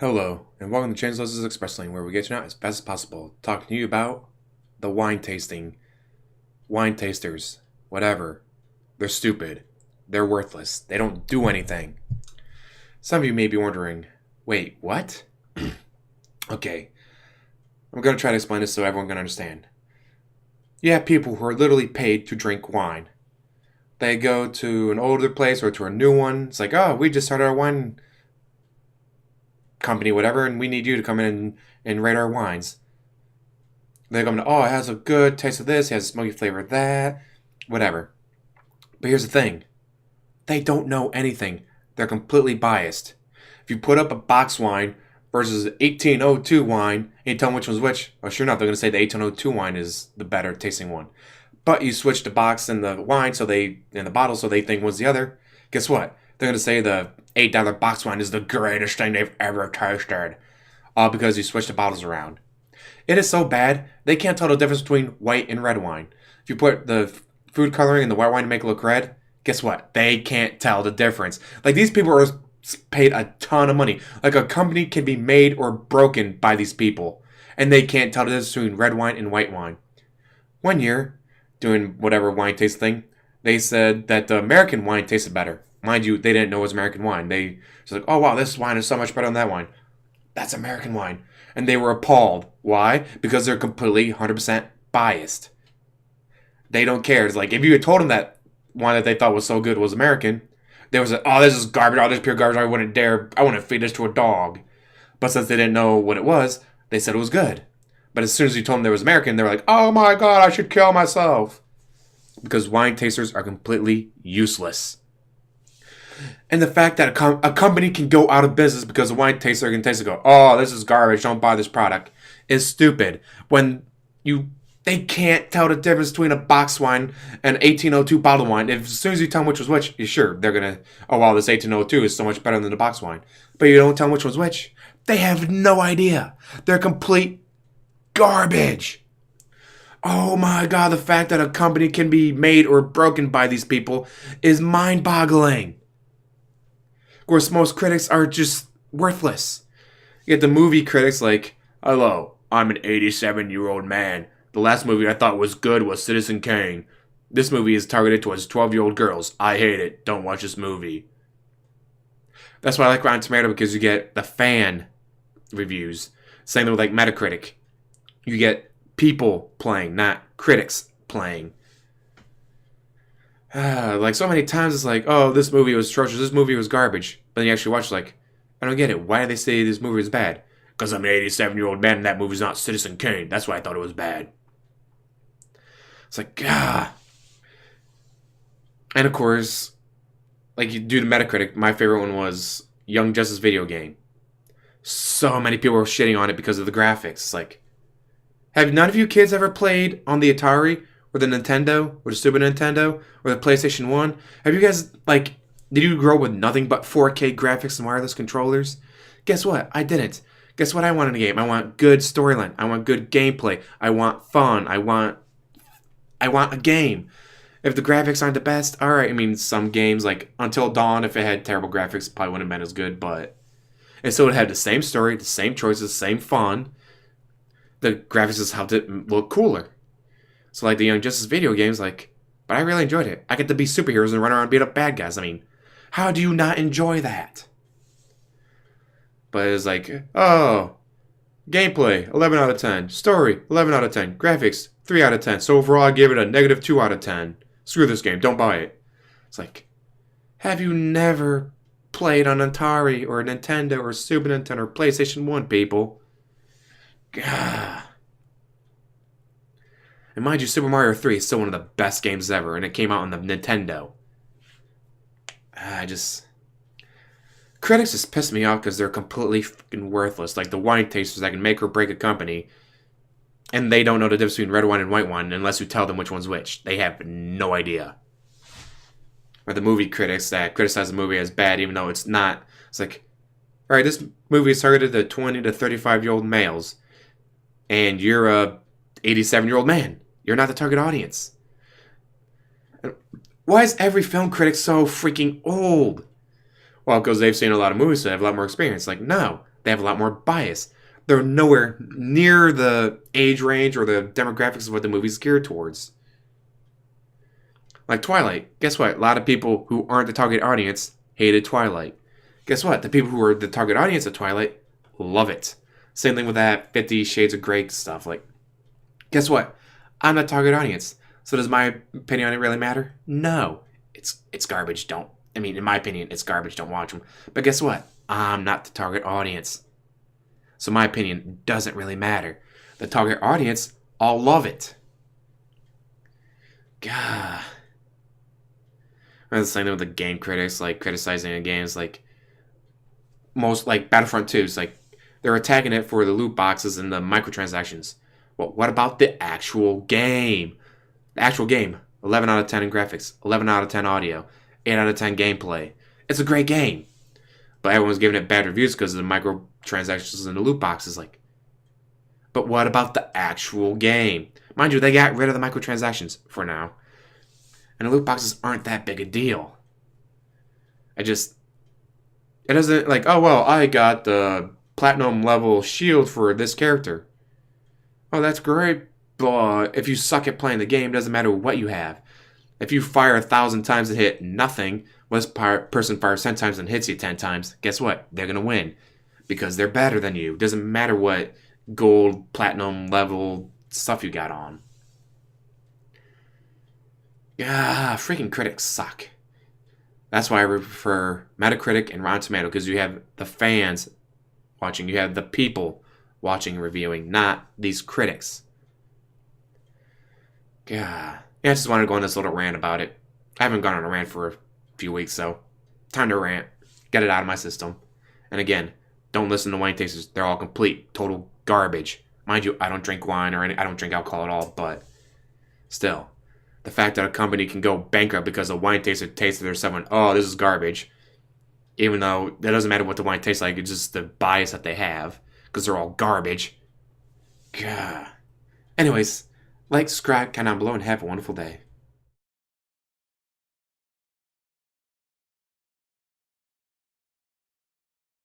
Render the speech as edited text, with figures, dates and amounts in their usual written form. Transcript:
Hello, and welcome to Translations Express Lane, where we get you out as fast as possible, talking to you about the wine tasting, wine tasters, whatever. They're stupid. They're worthless. They don't do anything. Some of you may be wondering, wait, what? Okay, I'm going to try to explain this so everyone can understand. You have people who are literally paid to drink wine. They go to an older place or to a new one. It's like, oh, we just started our wine company, whatever, and we need you to come in and rate our wines. They come to, oh, it has a good taste of this, it has a smoky flavor of that, whatever. But here's the thing. They don't know anything. They're completely biased. If you put up a box wine versus 1802 wine, and you tell them which one's which, well, sure enough, they're going to say the 1802 wine is the better tasting one. But you switch the box and the wine, in the bottle, so they think one's the other. Guess what? They're going to say the $8 box wine is the greatest thing they've ever tasted. All because you switch the bottles around. It is so bad, they can't tell the difference between white and red wine. If you put the food coloring in the white wine to make it look red, guess what? They can't tell the difference. Like, these people are paid a ton of money. Like, a company can be made or broken by these people. And they can't tell the difference between red wine and white wine. One year, doing whatever wine taste thing, they said that the American wine tasted better. Mind you, they didn't know it was American wine. They was like, oh wow, this wine is so much better than that wine. That's American wine. And they were appalled. Why? Because they're completely 100% biased. They don't care. It's like, if you had told them that wine that they thought was so good was American, they was like, oh, this is garbage. Oh, this is pure garbage. I wouldn't feed this to a dog. But since they didn't know what it was, they said it was good. But as soon as you told them it was American, they were like, oh my god, I should kill myself. Because wine tasters are completely useless. And the fact that a company can go out of business because a wine taster can taste it and go, oh, this is garbage, don't buy this product, is stupid. When they can't tell the difference between a box wine and 1802 bottled wine. If as soon as you tell them which was which, sure, they're going to, oh, wow, this 1802 is so much better than the box wine. But you don't tell them which one's which. They have no idea. They're complete garbage. Oh my god, the fact that a company can be made or broken by these people is mind-boggling. Of course, most critics are just worthless. You get the movie critics like, hello, I'm an 87-year-old man. The last movie I thought was good was Citizen Kane. This movie is targeted towards 12-year-old girls. I hate it. Don't watch this movie. That's why I like Rotten Tomato, because you get the fan reviews. Same thing with like Metacritic. You get people playing, not critics playing. Like so many times it's like, oh, this movie was atrocious, this movie was garbage. But then you actually watch like, I don't get it. Why do they say this movie is bad? Because I'm an 87-year-old man and that movie's not Citizen Kane. That's why I thought it was bad. It's like, ah. And of course, like you do the Metacritic, my favorite one was Young Justice video game. So many people were shitting on it because of the graphics. It's like, have none of you kids ever played on the Atari? Or the Nintendo, or the Super Nintendo, or the PlayStation 1? Have you guys, like, did you grow up with nothing but 4K graphics and wireless controllers? Guess what? I didn't. Guess what I want in a game? I want good storyline. I want good gameplay. I want fun. I want a game. If the graphics aren't the best, alright. I mean, some games, like Until Dawn, if it had terrible graphics, it probably wouldn't have been as good, but it still would have the same story, the same choices, the same fun. The graphics just helped it look cooler. So, like, the Young Justice video games, like, but I really enjoyed it. I get to be superheroes and run around and beat up bad guys. I mean, how do you not enjoy that? But it's like, oh, gameplay, 11 out of 10. Story, 11 out of 10. Graphics, 3 out of 10. So overall, I give it a negative 2 out of 10. Screw this game, don't buy it. It's like, have you never played on Atari or Nintendo or Super Nintendo or PlayStation 1, people? Gah. And mind you, Super Mario 3 is still one of the best games ever, and it came out on the Nintendo. Critics just piss me off because they're completely fucking worthless. Like the wine tasters that can make or break a company, and they don't know the difference between red wine and white wine unless you tell them which one's which. They have no idea. Or the movie critics that criticize the movie as bad even though it's not. It's like, alright, this movie is targeted to 20 to 35-year-old males, and you're a 87-year-old man. You're not the target audience. Why is every film critic so freaking old? Well, because they've seen a lot of movies, so they have a lot more experience. Like, no. They have a lot more bias. They're nowhere near the age range or the demographics of what the movie's geared towards. Like Twilight. Guess what? A lot of people who aren't the target audience hated Twilight. Guess what? The people who are the target audience of Twilight love it. Same thing with that 50 Shades of Grey stuff. Like, guess what? I'm the target audience. So does my opinion on it really matter? No. It's garbage. Don't. I mean, in my opinion, it's garbage. Don't watch them. But guess what? I'm not the target audience. So my opinion doesn't really matter. The target audience all love it. God. That's the same thing with the game critics, like criticizing the games, like most like Battlefront 2. It's like they're attacking it for the loot boxes and the microtransactions. Well, what about the actual game? The actual game. 11 out of 10 in graphics, 11 out of 10 audio, 8 out of 10 gameplay. It's a great game. But everyone's giving it bad reviews because of the microtransactions and the loot boxes. Like, but what about the actual game? Mind you, they got rid of the microtransactions for now. And the loot boxes aren't that big a deal. It doesn't like, oh, well, I got the platinum level shield for this character. Oh, that's great. But if you suck at playing the game, it doesn't matter what you have. If you fire 1,000 times and hit nothing, this person fires 10 times and hits you 10 times, guess what? They're going to win. Because they're better than you. It doesn't matter what gold, platinum level stuff you got on. Yeah, freaking critics suck. That's why I prefer Metacritic and Rotten Tomato, because you have the fans watching, you have the people watching and reviewing, not these critics. Yeah, I just wanted to go on this little rant about it. I haven't gone on a rant for a few weeks, so time to rant. Get it out of my system. And again, don't listen to wine tasters. They're all complete, total garbage. Mind you, I don't drink wine or I don't drink alcohol at all, but still. The fact that a company can go bankrupt because a wine taster tasted their stuff and, oh, this is garbage. Even though it doesn't matter what the wine tastes like, it's just the bias that they have. Because they're all garbage. God. Anyways, like, subscribe, comment down below, and have a wonderful day.